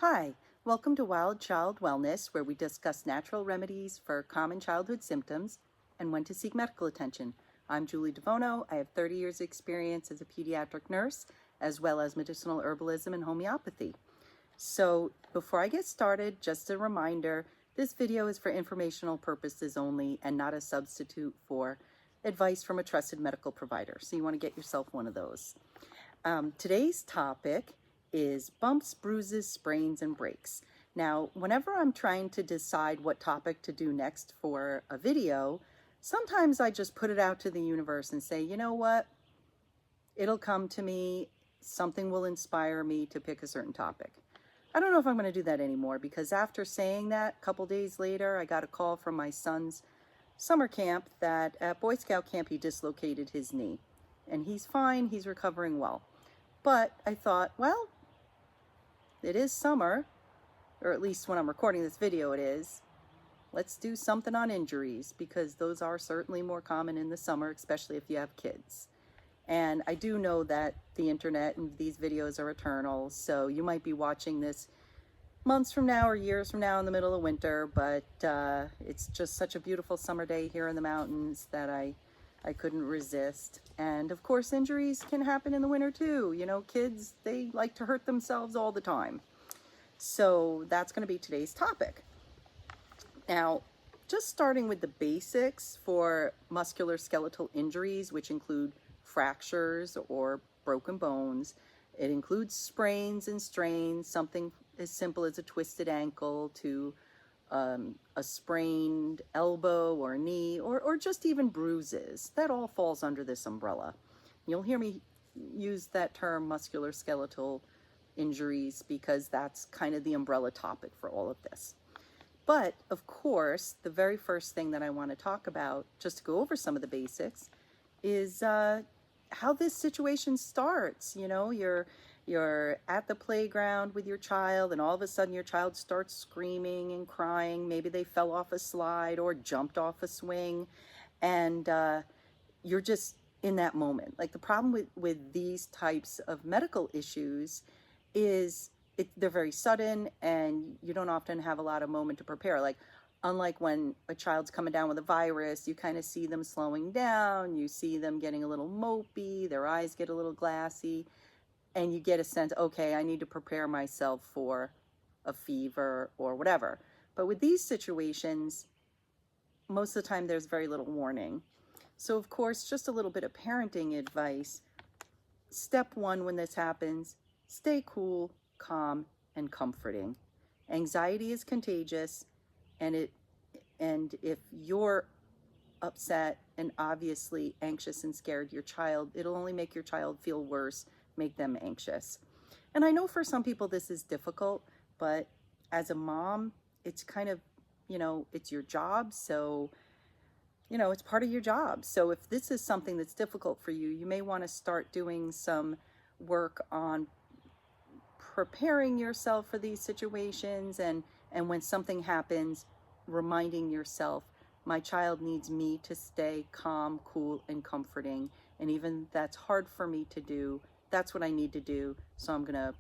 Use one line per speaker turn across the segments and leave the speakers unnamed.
Hi, welcome to Wild Child Wellness, where we discuss natural remedies for common childhood symptoms and when to seek medical attention. I'm Julie DeVono. I have 30 years experience as a pediatric nurse, as well as medicinal herbalism and homeopathy. So before I get started, just a reminder, this video is for informational purposes only and not a substitute for advice from a trusted medical provider. So you want to get yourself one of those. Today's topic is bumps, bruises, sprains, and breaks. Now, whenever I'm trying to decide what topic to do next for a video, sometimes I just put it out to the universe and say, you know what? It'll come to me. Something will inspire me to pick a certain topic. I don't know if I'm going to do that anymore because after saying that, a couple days later, I got a call from my son's summer camp that at Boy Scout camp he dislocated his knee. And he's fine, he's recovering well. But I thought, well, it is summer, or at least when I'm recording this video it is. Let's do something on injuries because those are certainly more common in the summer, especially if you have kids. And I do know that the internet and these videos are eternal, so you might be watching this months from now or years from now in the middle of winter, but it's just such a beautiful summer day here in the mountains that I couldn't resist. And of course, injuries can happen in the winter too. You know, kids, they like to hurt themselves all the time. So that's going to be today's topic. Now, just starting with the basics for musculoskeletal injuries, which include fractures or broken bones. It includes sprains and strains, something as simple as a twisted ankle to a sprained elbow or knee, or just even bruises. That all falls under this umbrella. You'll hear me use that term musculoskeletal injuries because that's kind of the umbrella topic for all of this. But of course, the very first thing that I want to talk about, just to go over some of the basics, is how this situation starts. You know, you're at the playground with your child and all of a sudden your child starts screaming and crying. Maybe they fell off a slide or jumped off a swing, and you're just in that moment. Like, the problem with these types of medical issues is they're very sudden and you don't often have a lot of moment to prepare. Like, unlike when a child's coming down with a virus, you kind of see them slowing down, you see them getting a little mopey, their eyes get a little glassy, and you get a sense, okay, I need to prepare myself for a fever or whatever. But with these situations, most of the time there's very little warning. So of course, just a little bit of parenting advice. Step one when this happens, stay cool, calm, and comforting. Anxiety is contagious, and if you're upset and obviously anxious and scared, it'll only make your child feel worse, make them anxious. And I know for some people this is difficult, but as a mom, it's kind of, it's your job. So, it's part of your job. So if this is something that's difficult for you, you may want to start doing some work on preparing yourself for these situations. And when something happens, reminding yourself, my child needs me to stay calm, cool, and comforting. And even that's hard for me to do, that's what I need to do. So I'm gonna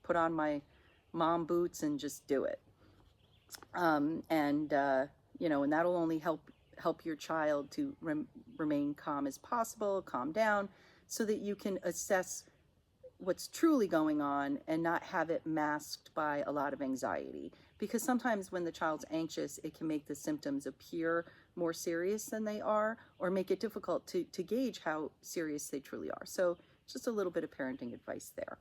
put on my mom boots and just do it. And that'll only help your child to remain calm as possible, calm down, so that you can assess what's truly going on and not have it masked by a lot of anxiety. Because sometimes when the child's anxious, it can make the symptoms appear more serious than they are, or make it difficult to gauge how serious they truly are. So just a little bit of parenting advice there.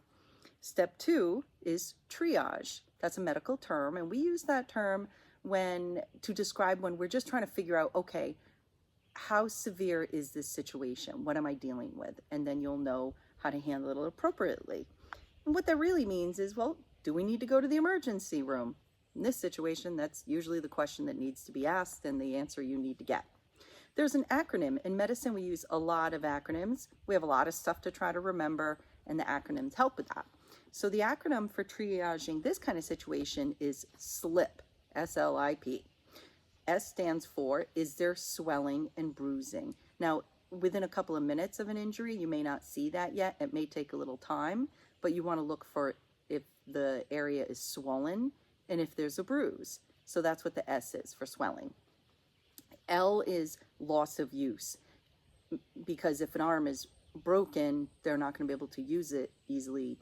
Step two is triage. That's a medical term, and we use that term to describe when we're just trying to figure out, okay, how severe is this situation? What am I dealing with? And then you'll know how to handle it appropriately. And what that really means is, well, do we need to go to the emergency room? In this situation, that's usually the question that needs to be asked and the answer you need to get. There's an acronym. In medicine, we use a lot of acronyms. We have a lot of stuff to try to remember, and the acronyms help with that. So the acronym for triaging this kind of situation is SLIP, S-L-I-P. S stands for, is there swelling and bruising? Now, within a couple of minutes of an injury, you may not see that yet. It may take a little time, but you want to look for if the area is swollen and if there's a bruise. So that's what the S is for swelling. L is loss of use, because if an arm is broken, they're not going to be able to use it easily.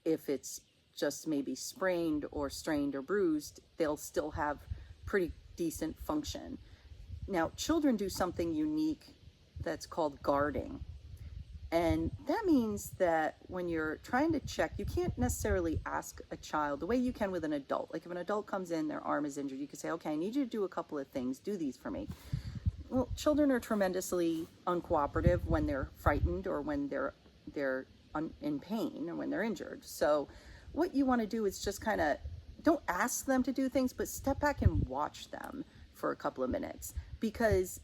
If it's just maybe sprained or strained or bruised, they'll still have pretty decent function. Now, children do something unique that's called guarding. And that means that when you're trying to check, you can't necessarily ask a child the way you can with an adult. Like if an adult comes in, their arm is injured, you can say, okay, I need you to do a couple of things. Do these for me. Well, children are tremendously uncooperative when they're frightened or when they're in pain or when they're injured. So what you want to do is just kind of, don't ask them to do things, but step back and watch them for a couple of minutes, because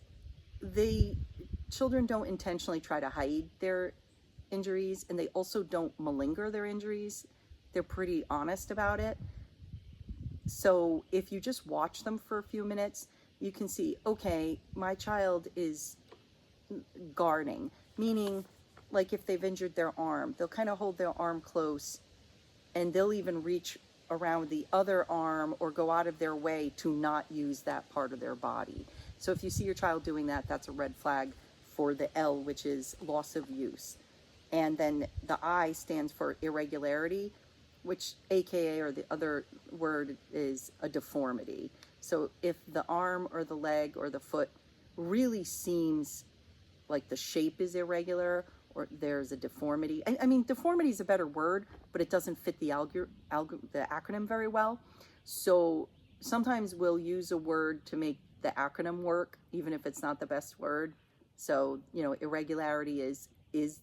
children don't intentionally try to hide their injuries, and they also don't malinger their injuries. They're pretty honest about it. So if you just watch them for a few minutes, you can see, okay, my child is guarding, meaning like if they've injured their arm, they'll kind of hold their arm close and they'll even reach around the other arm or go out of their way to not use that part of their body. So if you see your child doing that, that's a red flag for the L, which is loss of use. And then the I stands for irregularity, which AKA, or the other word is a deformity. So if the arm or the leg or the foot really seems like the shape is irregular or there's a deformity. I mean, deformity is a better word, but it doesn't fit the acronym very well. So sometimes we'll use a word to make the acronym work, even if it's not the best word. So, you know, irregularity is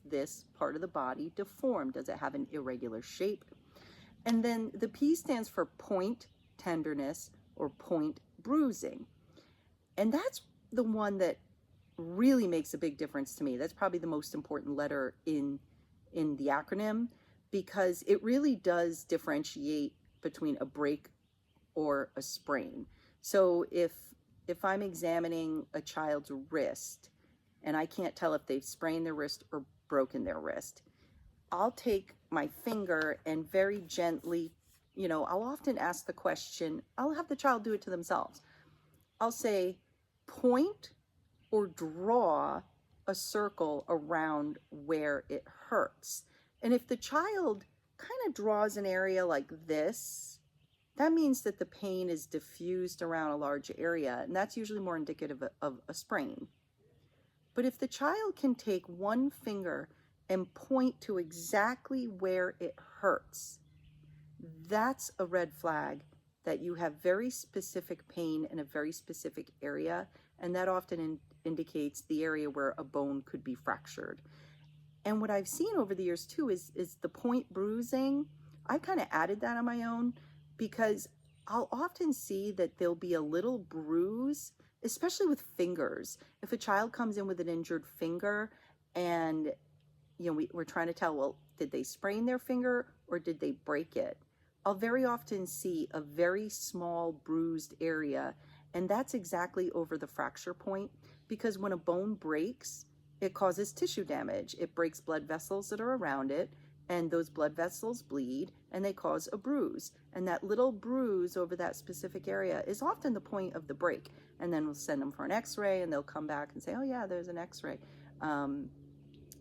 this part of the body deformed? Does it have an irregular shape? And then the P stands for point tenderness or point bruising. And that's the one that really makes a big difference to me. That's probably the most important letter in the acronym, because it really does differentiate between a break or a sprain. So if I'm examining a child's wrist and I can't tell if they've sprained their wrist or broken their wrist, I'll take my finger and very gently, you know, I'll often ask the question, I'll have the child do it to themselves. I'll say, point or draw a circle around where it hurts. And if the child kind of draws an area like this, that means that the pain is diffused around a large area, and that's usually more indicative of a sprain. But if the child can take one finger and point to exactly where it hurts, that's a red flag that you have very specific pain in a very specific area, and that often indicates the area where a bone could be fractured. And what I've seen over the years too is the point bruising. I kind of added that on my own, because I'll often see that there'll be a little bruise, especially with fingers. If a child comes in with an injured finger and, you know, we're trying to tell, well, did they sprain their finger or did they break it? I'll very often see a very small bruised area, and that's exactly over the fracture point, because when a bone breaks, it causes tissue damage. It breaks blood vessels that are around it, and those blood vessels bleed and they cause a bruise. And that little bruise over that specific area is often the point of the break. And then we'll send them for an x-ray and they'll come back and say, oh yeah, there's an x-ray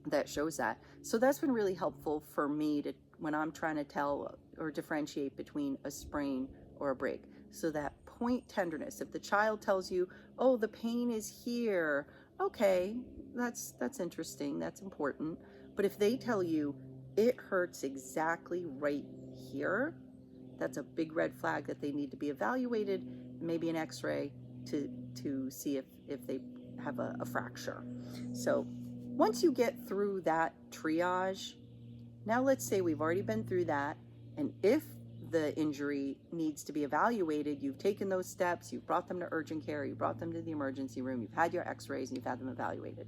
that shows that. So that's been really helpful for me to, when I'm trying to tell or differentiate between a sprain or a break. So that point tenderness, if the child tells you, oh, the pain is here, okay, that's interesting, that's important. But if they tell you it hurts exactly right here, that's a big red flag that they need to be evaluated, maybe an x-ray to see if they have a fracture. So once you get through that triage, now let's say we've already been through that, and if the injury needs to be evaluated, you've taken those steps, you've brought them to urgent care, you brought them to the emergency room, you've had your x-rays, and you've had them evaluated.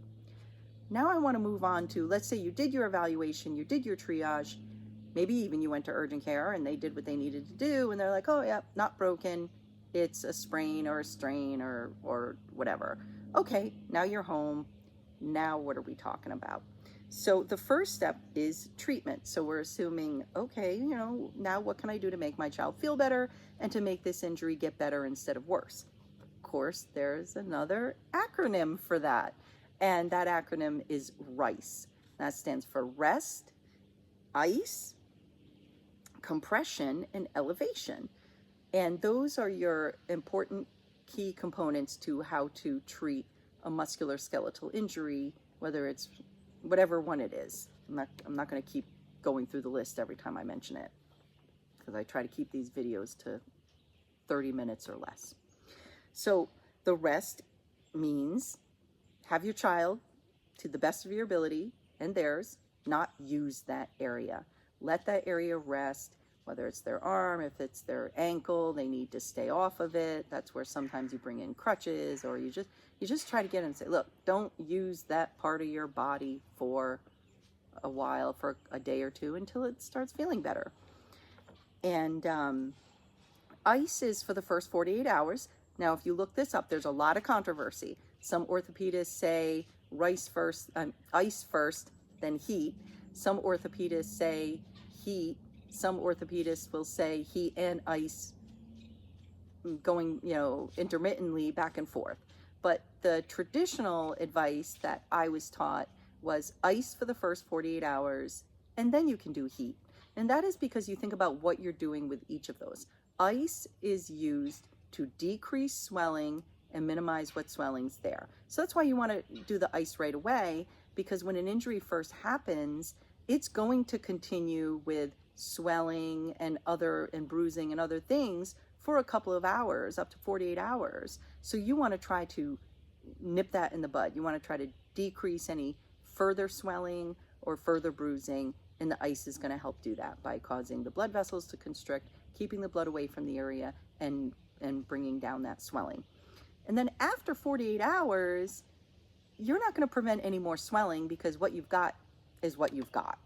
Now I want to move on to, let's say you did your evaluation, you did your triage, maybe even you went to urgent care and they did what they needed to do, and they're like, oh yeah, not broken, it's a sprain or a strain or whatever. Okay, now you're home. Now what are we talking about? So the first step is treatment. So we're assuming, okay, now what can I do to make my child feel better and to make this injury get better instead of worse? Of course, there's another acronym for that. And that acronym is RICE. That stands for rest, ice, compression, and elevation. And those are your important key components to how to treat a musculoskeletal injury, whether it's whatever one it is. I'm not going to keep going through the list every time I mention it, because I try to keep these videos to 30 minutes or less. So the rest means have your child, to the best of your ability and theirs, not use that area. Let that area rest, whether it's their arm, if it's their ankle, they need to stay off of it. That's where sometimes you bring in crutches, or you just try to get in and say, look, don't use that part of your body for a while, for a day or two, until it starts feeling better. And ice is for the first 48 hours. Now, if you look this up, there's a lot of controversy. Some orthopedists say ice first, then heat. Some orthopedists say heat. Some orthopedists will say heat and ice going, intermittently back and forth. But the traditional advice that I was taught was ice for the first 48 hours, and then you can do heat. And that is because you think about what you're doing with each of those. Ice is used to decrease swelling and minimize what swelling's there. So that's why you want to do the ice right away, because when an injury first happens, it's going to continue with swelling and bruising and other things for a couple of hours, up to 48 hours. So you want to try to nip that in the bud. You want to try to decrease any further swelling or further bruising, and the ice is going to help do that by causing the blood vessels to constrict, keeping the blood away from the area, and bringing down that swelling. And then after 48 hours, you're not going to prevent any more swelling, because what you've got is what you've got.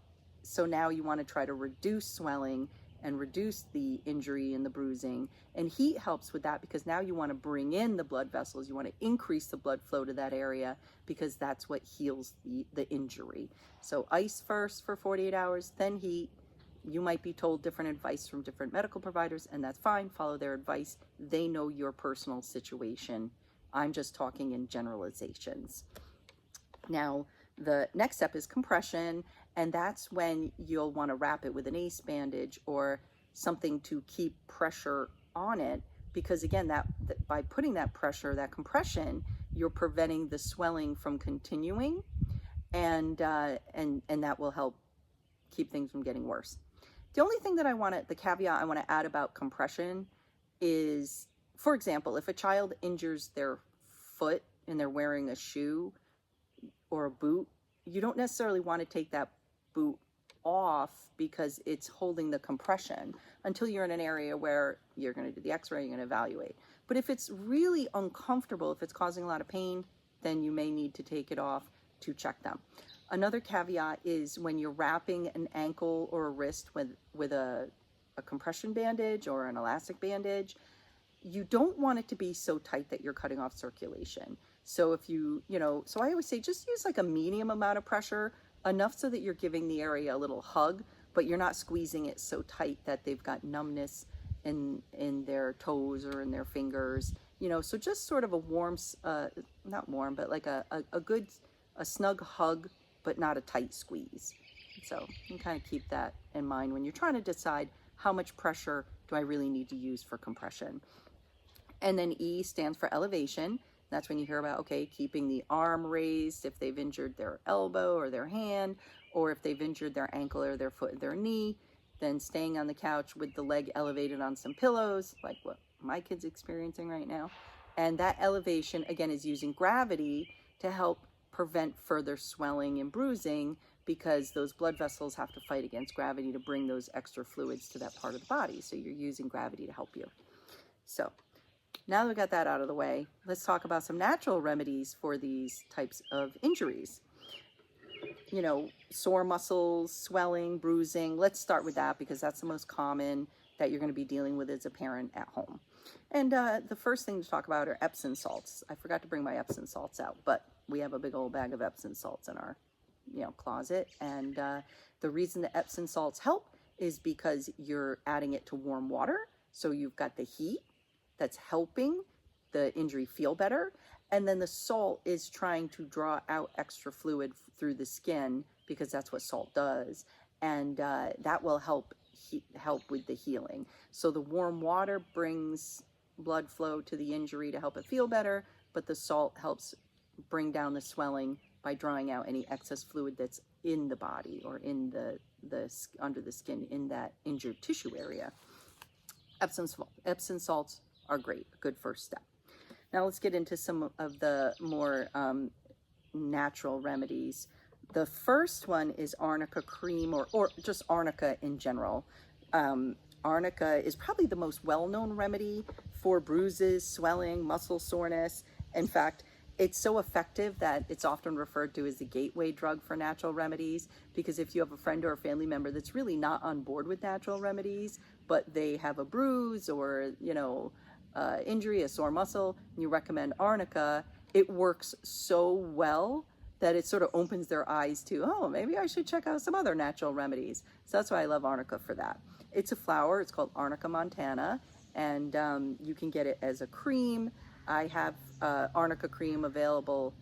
So now you want to try to reduce swelling and reduce the injury and the bruising. And heat helps with that, because now you want to bring in the blood vessels. You want to increase the blood flow to that area, because that's what heals the injury. So ice first for 48 hours, then heat. You might be told different advice from different medical providers, and that's fine. Follow their advice. They know your personal situation. I'm just talking in generalizations. Now, the next step is compression, and that's when you'll want to wrap it with an ACE bandage or something to keep pressure on it, because again, that by putting that pressure, that compression, you're preventing the swelling from continuing, and that will help keep things from getting worse. The only thing that the caveat I want to add about compression is, for example, if a child injures their foot and they're wearing a shoe or a boot, you don't necessarily want to take that boot off because it's holding the compression until you're in an area where you're going to do the x-ray, you're going to evaluate. But if it's really uncomfortable, if it's causing a lot of pain, then you may need to take it off to check them. Another caveat is when you're wrapping an ankle or a wrist with a compression bandage or an elastic bandage, you don't want it to be so tight that you're cutting off circulation. So if so I always say just use like a medium amount of pressure, enough so that you're giving the area a little hug, but you're not squeezing it so tight that they've got numbness in their toes or in their fingers. So just sort of a warm, not warm, but like a snug hug, but not a tight squeeze. So you can kind of keep that in mind when you're trying to decide how much pressure do I really need to use for compression. And then E stands for elevation. That's when you hear about, okay, keeping the arm raised if they've injured their elbow or their hand, or if they've injured their ankle or their foot or their knee, then staying on the couch with the leg elevated on some pillows, like what my kid's experiencing right now. And that elevation, again, is using gravity to help prevent further swelling and bruising, because those blood vessels have to fight against gravity to bring those extra fluids to that part of the body. So you're using gravity to help you. So now that we got that out of the way, let's talk about some natural remedies for these types of injuries. Sore muscles, swelling, bruising. Let's start with that, because that's the most common that you're going to be dealing with as a parent at home. And the first thing to talk about are Epsom salts. I forgot to bring my Epsom salts out, but we have a big old bag of Epsom salts in our closet. And the reason the Epsom salts help is because you're adding it to warm water. So you've got the heat that's helping the injury feel better. And then the salt is trying to draw out extra fluid through the skin, because that's what salt does. And that will help with the healing. So the warm water brings blood flow to the injury to help it feel better, but the salt helps bring down the swelling by drawing out any excess fluid that's in the body or in the under the skin in that injured tissue area. Epsom salts are great, good first step. Now let's get into some of the more natural remedies. The first one is arnica cream, or just arnica in general. Arnica is probably the most well-known remedy for bruises, swelling, muscle soreness. In fact, it's so effective that it's often referred to as the gateway drug for natural remedies, because if you have a friend or a family member that's really not on board with natural remedies, but they have a bruise or, injury, a sore muscle, and you recommend arnica, it works so well that it sort of opens their eyes to, oh, maybe I should check out some other natural remedies. So that's why I love arnica for that. It's a flower, it's called Arnica montana, and you can get it as a cream. I have arnica cream available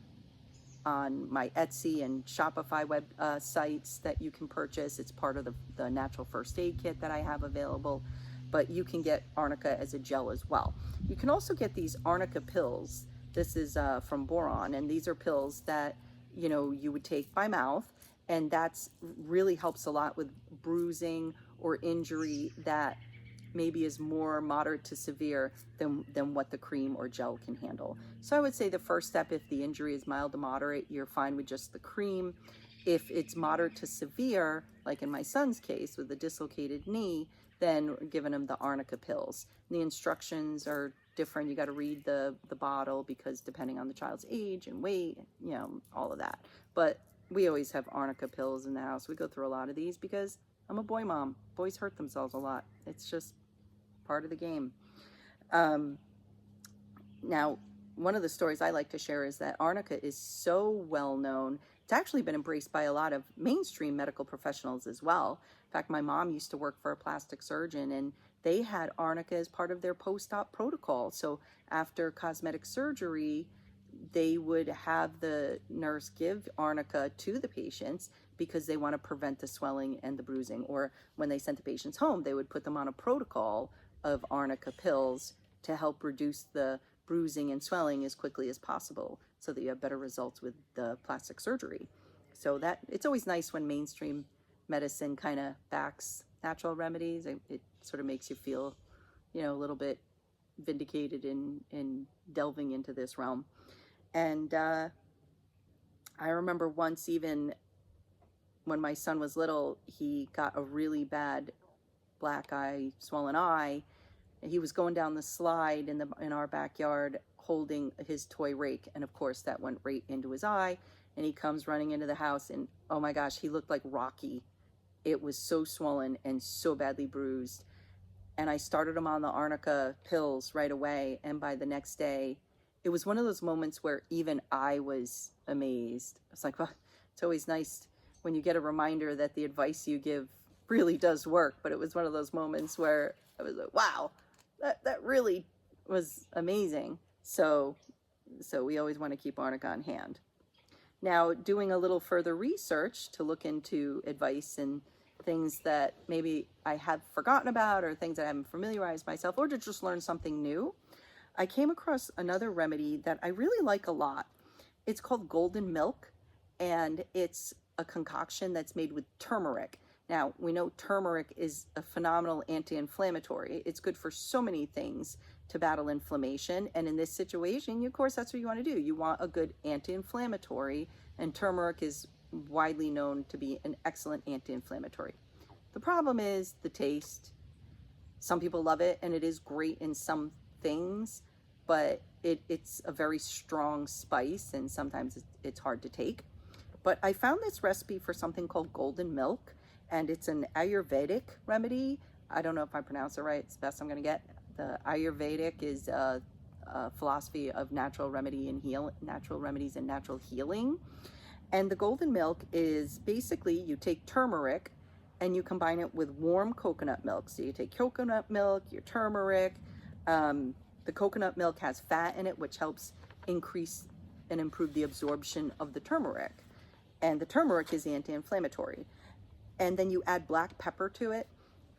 on my Etsy and Shopify web sites that you can purchase. It's part of the natural first aid kit that I have available, but you can get arnica as a gel as well. You can also get these arnica pills. This is from Boron, and these are pills that you would take by mouth, and that's really helps a lot with bruising or injury that maybe is more moderate to severe than what the cream or gel can handle. So I would say the first step, if the injury is mild to moderate, you're fine with just the cream. If it's moderate to severe, like in my son's case with the dislocated knee, then we're giving him the arnica pills. The instructions are different. You got to read the bottle, because depending on the child's age and weight, all of that. But we always have arnica pills in the house. We go through a lot of these because I'm a boy mom. Boys hurt themselves a lot. It's just part of the game. Now, one of the stories I like to share is that arnica is so well known. It's actually been embraced by a lot of mainstream medical professionals as well. In fact, my mom used to work for a plastic surgeon, and they had arnica as part of their post-op protocol. So after cosmetic surgery, they would have the nurse give arnica to the patients because they want to prevent the swelling and the bruising. Or when they sent the patients home, they would put them on a protocol of arnica pills to help reduce the bruising and swelling as quickly as possible, so that you have better results with the plastic surgery. So that it's always nice when mainstream medicine kind of backs natural remedies. It sort of makes you feel, a little bit vindicated in delving into this realm. And I remember once, even when my son was little, he got a really bad black eye, swollen eye. He was going down the slide in our backyard holding his toy rake, and of course that went right into his eye, and he comes running into the house, and oh my gosh, he looked like Rocky. It was so swollen and so badly bruised. And I started him on the arnica pills right away, and by the next day, it was one of those moments where even I was amazed. It's like, well, it's always nice when you get a reminder that the advice you give really does work. But it was one of those moments where I was like, wow, that really was amazing. So we always want to keep arnica on hand. Now, doing a little further research to look into advice and things that maybe I have forgotten about, or things that I haven't familiarized myself, or to just learn something new, I came across another remedy that I really like a lot. It's called golden milk, and it's a concoction that's made with turmeric. Now, we know turmeric is a phenomenal anti-inflammatory. It's good for so many things to battle inflammation. And in this situation, of course, that's what you want to do. You want a good anti-inflammatory, and turmeric is widely known to be an excellent anti-inflammatory. The problem is the taste. Some people love it, and it is great in some things, but it's a very strong spice, and sometimes it's hard to take. But I found this recipe for something called golden milk, and it's an Ayurvedic remedy. I don't know if I pronounce it right. It's the best I'm going to get. The Ayurvedic is a philosophy of natural remedies and natural healing. And the golden milk is basically you take turmeric and you combine it with warm coconut milk. So you take coconut milk, your turmeric. Um, the coconut milk has fat in it, which helps increase and improve the absorption of the turmeric. And the turmeric is anti-inflammatory. And then you add black pepper to it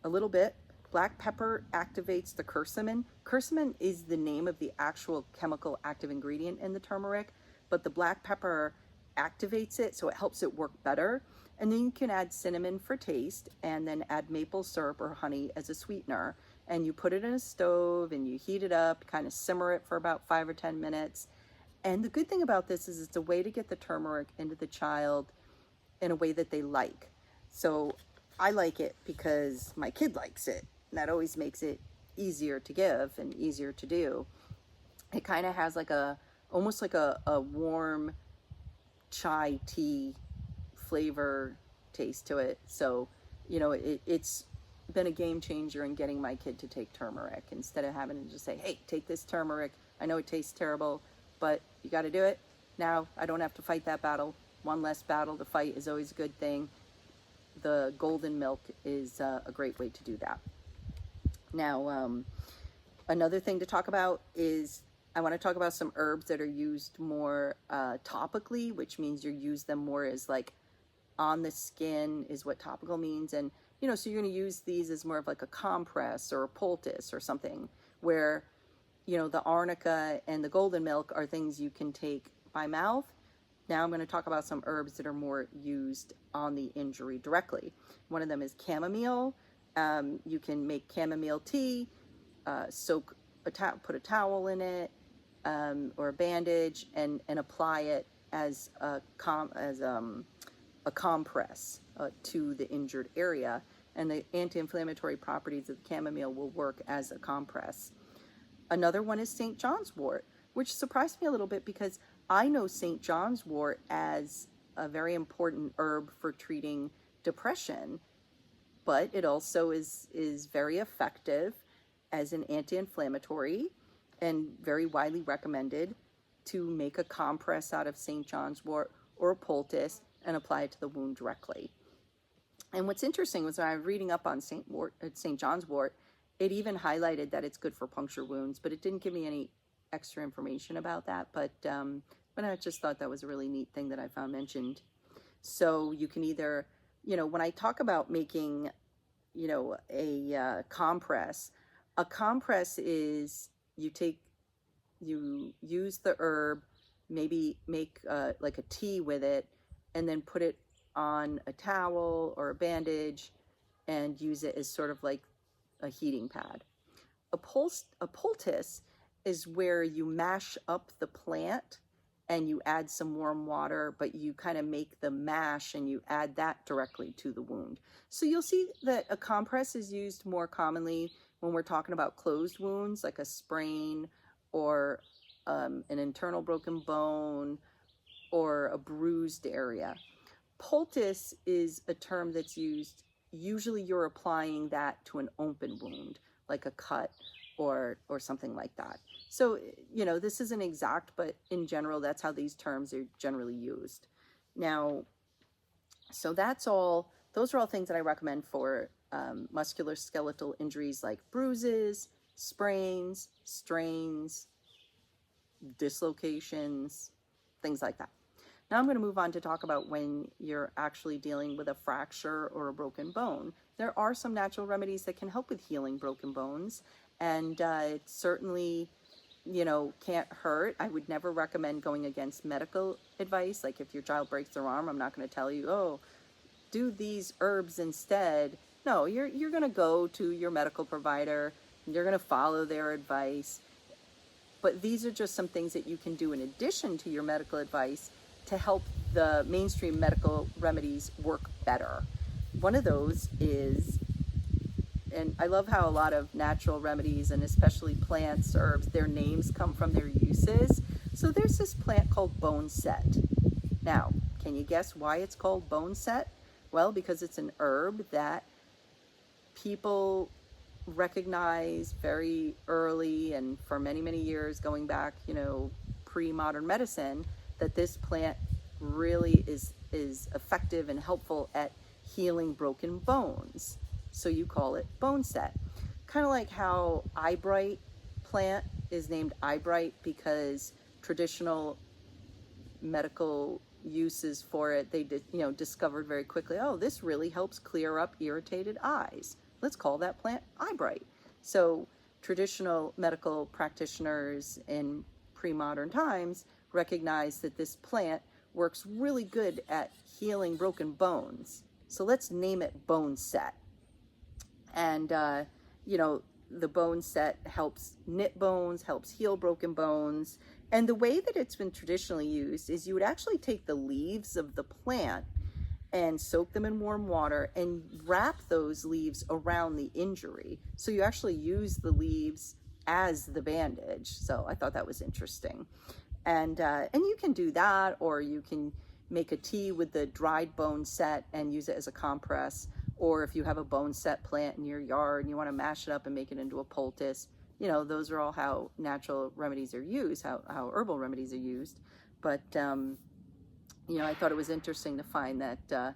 a little bit. Black pepper activates the curcumin. Curcumin is the name of the actual chemical active ingredient in the turmeric, but the black pepper activates it, so it helps it work better. And then you can add cinnamon for taste, and then add maple syrup or honey as a sweetener. And you put it in a stove and you heat it up, kind of simmer it for about 5 or 10 minutes. And the good thing about this is it's a way to get the turmeric into the child in a way that they like. So I like it because my kid likes it. And that always makes it easier to give and easier to do. It kind of has like almost like a warm chai tea flavor taste to it. So, it's been a game changer in getting my kid to take turmeric instead of having to just say, hey, take this turmeric. I know it tastes terrible, but you got to do it. Now I don't have to fight that battle. One less battle to fight is always a good thing. The golden milk is a great way to do that. Now, another thing to talk about is I want to talk about some herbs that are used more topically, which means you use them more as like on the skin is what topical means. And, so you're going to use these as more of like a compress or a poultice or something where, the arnica and the golden milk are things you can take by mouth. Now I'm going to talk about some herbs that are more used on the injury directly. One of them is chamomile. You can make chamomile tea, put a towel in it, or a bandage, and apply it as a compress to the injured area. And the anti-inflammatory properties of the chamomile will work as a compress. Another one is St. John's wort, which surprised me a little bit because I know St. John's wort as a very important herb for treating depression, but it also is very effective as an anti-inflammatory and very widely recommended to make a compress out of St. John's wort or a poultice and apply it to the wound directly. And what's interesting was when I was reading up on St. John's wort, it even highlighted that it's good for puncture wounds, but it didn't give me any extra information about that. But I just thought that was a really neat thing that I found mentioned. So you can either, when I talk about making, a compress is you use the herb, maybe make like a tea with it, and then put it on a towel or a bandage and use it as sort of like a heating pad. A poultice is where you mash up the plant and you add some warm water, but you kind of make the mash and you add that directly to the wound. So you'll see that a compress is used more commonly when we're talking about closed wounds, like a sprain or an internal broken bone or a bruised area. Poultice is a term that's used, usually you're applying that to an open wound, like a cut or something like that. So, this isn't exact, but in general, that's how these terms are generally used. Now, so those are all things that I recommend for musculoskeletal injuries like bruises, sprains, strains, dislocations, things like that. Now I'm going to move on to talk about when you're actually dealing with a fracture or a broken bone. There are some natural remedies that can help with healing broken bones, and it certainly, can't hurt. I would never recommend going against medical advice. Like if your child breaks their arm, I'm not going to tell you, oh, do these herbs instead. No, you're going to go to your medical provider, and you're going to follow their advice. But these are just some things that you can do in addition to your medical advice to help the mainstream medical remedies work better. One of those is, and I love how a lot of natural remedies and especially plants, herbs, their names come from their uses. So there's this plant called bone set. Now, can you guess why it's called bone set? Well, because it's an herb that people recognize very early and for many, many years going back, pre-modern medicine, that this plant really is effective and helpful at healing broken bones. So you call it bone set. Kind of like how eyebright plant is named eyebright because traditional medical uses for it, they did, discovered very quickly, oh, this really helps clear up irritated eyes. Let's call that plant eyebright. So traditional medical practitioners in pre-modern times recognized that this plant works really good at healing broken bones. So let's name it bone set. And, the bone set helps knit bones, helps heal broken bones. And the way that it's been traditionally used is you would actually take the leaves of the plant and soak them in warm water and wrap those leaves around the injury. So you actually use the leaves as the bandage. So I thought that was interesting. And you can do that, or you can make a tea with the dried bone set and use it as a compress. Or if you have a bone set plant in your yard and you want to mash it up and make it into a poultice, those are all how natural remedies are used, how herbal remedies are used. But, I thought it was interesting to find that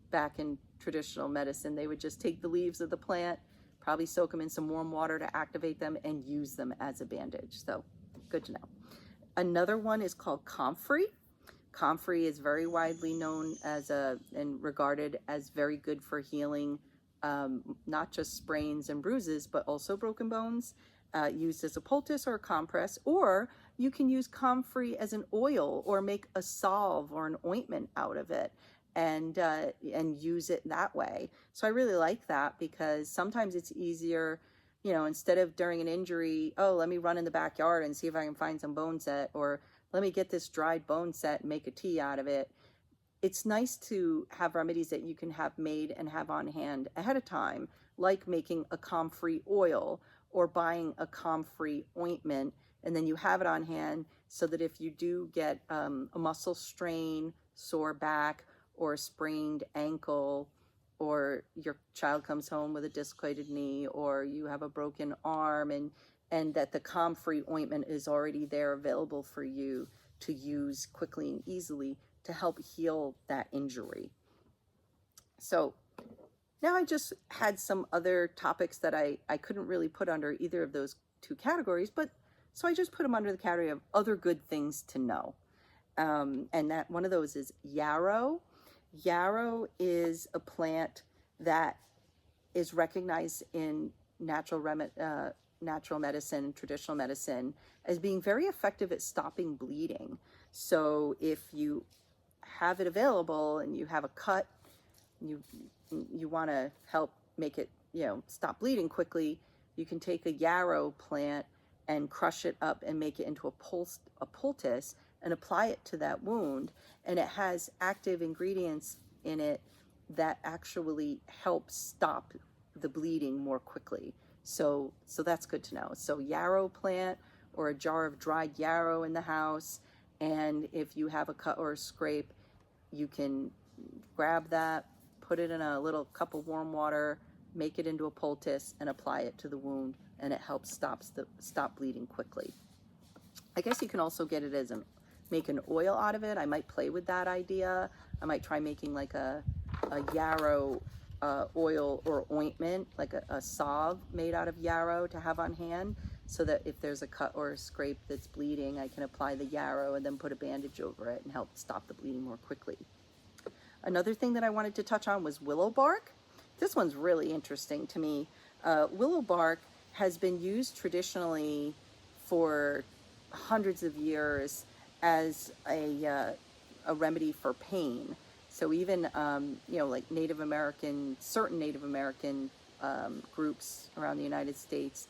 back in traditional medicine, they would just take the leaves of the plant, probably soak them in some warm water to activate them, and use them as a bandage. So good to know. Another one is called comfrey. Comfrey is very widely known and regarded as very good for healing not just sprains and bruises, but also broken bones, used as a poultice or a compress. Or you can use comfrey as an oil or make a salve or an ointment out of it and use it that way. So I really like that because sometimes it's easier, instead of during an injury, oh, let me run in the backyard and see if I can find some bone set, or let me get this dried bone set and make a tea out of it. It's nice to have remedies that you can have made and have on hand ahead of time, like making a comfrey oil or buying a comfrey ointment, and then you have it on hand so that if you do get a muscle strain, sore back, or a sprained ankle, or your child comes home with a dislocated knee, or you have a broken arm, and that the comfrey ointment is already there available for you to use quickly and easily to help heal that injury. So now I just had some other topics that I couldn't really put under either of those two categories, but so I just put them under the category of other good things to know. And that one of those is yarrow. Yarrow is a plant that is recognized in natural medicine, traditional medicine, as being very effective at stopping bleeding. So if you have it available and you have a cut, you want to help make it, stop bleeding quickly, you can take a yarrow plant and crush it up and make it into a poultice and apply it to that wound. And it has active ingredients in it that actually help stop the bleeding more quickly. So that's good to know. So yarrow plant or a jar of dried yarrow in the house, and if you have a cut or a scrape, you can grab that, put it in a little cup of warm water, make it into a poultice, and apply it to the wound, and it helps stop bleeding quickly. I guess you can also get it make an oil out of it. I might play with that idea. I might try making like a yarrow oil or ointment, like a salve made out of yarrow to have on hand, so that if there's a cut or a scrape that's bleeding, I can apply the yarrow and then put a bandage over it and help stop the bleeding more quickly. Another thing that I wanted to touch on was willow bark. This one's really interesting to me. Willow bark has been used traditionally for hundreds of years as a remedy for pain. So even, like certain Native American groups around the United States,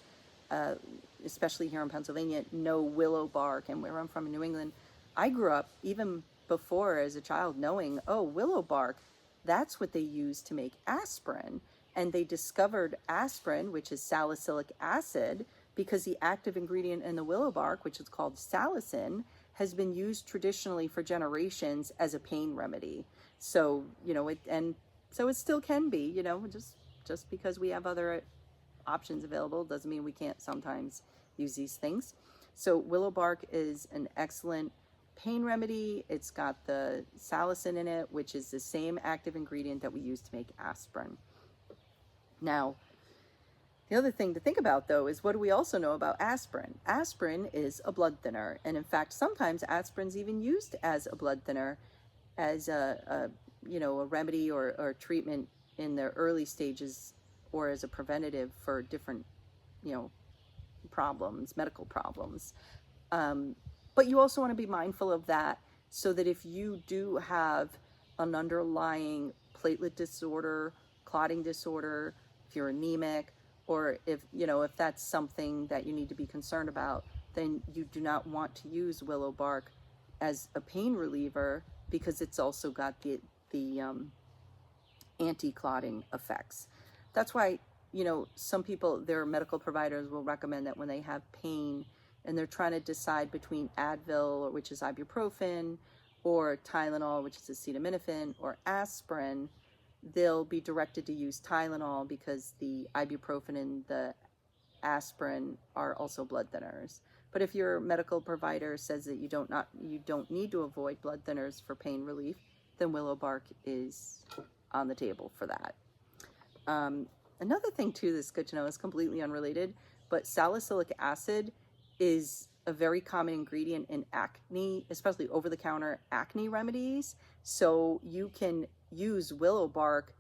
especially here in Pennsylvania, know willow bark. And where I'm from in New England, I grew up even before as a child knowing, oh, willow bark, that's what they use to make aspirin. And they discovered aspirin, which is salicylic acid, because the active ingredient in the willow bark, which is called salicin, has been used traditionally for generations as a pain remedy. So, so it still can be, just because we have other options available doesn't mean we can't sometimes use these things. So willow bark is an excellent pain remedy. It's got the salicin in it, which is the same active ingredient that we use to make aspirin. Now, the other thing to think about, though, is what do we also know about aspirin? Aspirin is a blood thinner, and in fact, sometimes aspirin's even used as a blood thinner, as a remedy or treatment in the early stages, or as a preventative for different, problems, medical problems. But you also want to be mindful of that, so that if you do have an underlying platelet disorder, clotting disorder, if you're anemic, or if that's something that you need to be concerned about, then you do not want to use willow bark as a pain reliever, because it's also got the anti-clotting effects. That's why, some people, their medical providers will recommend that when they have pain and they're trying to decide between Advil, which is ibuprofen, or Tylenol, which is acetaminophen, or aspirin, they'll be directed to use Tylenol, because the ibuprofen and the aspirin are also blood thinners. But if your medical provider says that you don't need to avoid blood thinners for pain relief, then willow bark is on the table for that. Another thing too that's good to know, is completely unrelated, but salicylic acid is a very common ingredient in acne, especially over-the-counter acne remedies. So you can use willow bark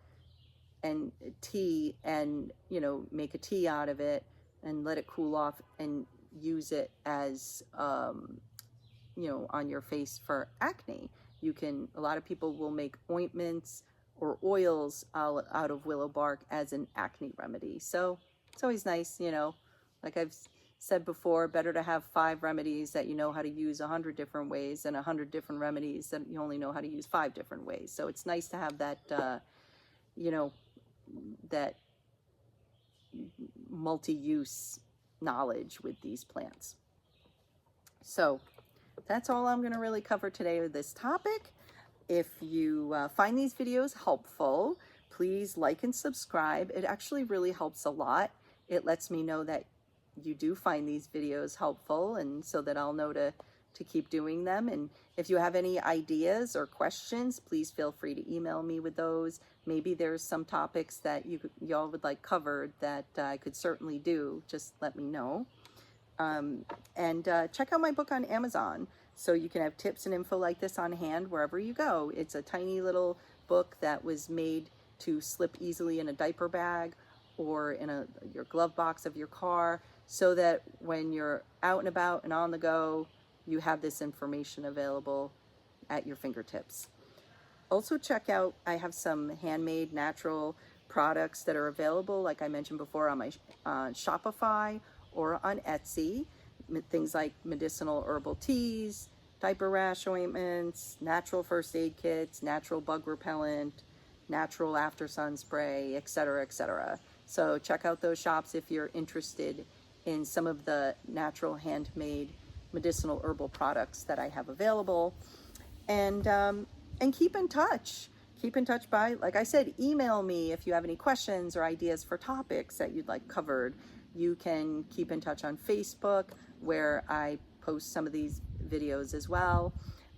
and tea, and make a tea out of it and let it cool off, and use it as on your face for acne. A lot of people will make ointments or oils out of willow bark as an acne remedy. So it's always nice, like I've said before, better to have 5 remedies that you know how to use 100 different ways than 100 different remedies that you only know how to use 5 different ways. So it's nice to have that, that multi-use knowledge with these plants. So that's all I'm going to really cover today with this topic. If you find these videos helpful, please like and subscribe. It actually really helps a lot. It lets me know that you do find these videos helpful, and so that I'll know to keep doing them. And if you have any ideas or questions, please feel free to email me with those. Maybe there's some topics that y'all would like covered that I could certainly do. Just let me know. And check out my book on Amazon, so you can have tips and info like this on hand wherever you go. It's a tiny little book that was made to slip easily in a diaper bag or in your glove box of your car, so that when you're out and about and on the go, you have this information available at your fingertips. Also check out, I have some handmade natural products that are available, like I mentioned before, on my Shopify or on Etsy. Things like medicinal herbal teas, diaper rash ointments, natural first aid kits, natural bug repellent, natural after sun spray, etc., etc. So check out those shops if you're interested in some of the natural handmade medicinal herbal products that I have available. And keep in touch. Keep in touch by, like I said, email me if you have any questions or ideas for topics that you'd like covered. You can keep in touch on Facebook, where I post some of these videos as well.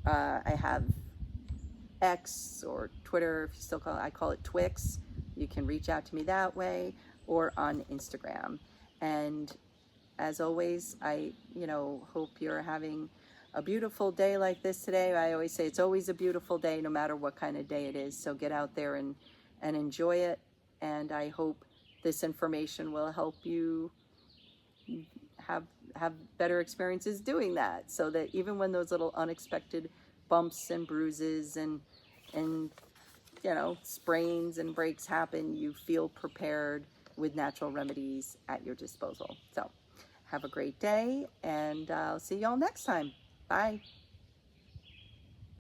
I have X, or Twitter, if you still call it, I call it Twix. You can reach out to me that way, or on Instagram. And as always, I hope you're having a beautiful day like this today. I always say it's always a beautiful day, no matter what kind of day it is. So get out there and enjoy it. And I hope this information will help you have better experiences doing that, so that even when those little unexpected bumps and bruises and sprains and breaks happen, you feel prepared with natural remedies at your disposal. So have a great day, and I'll see y'all next time. Bye.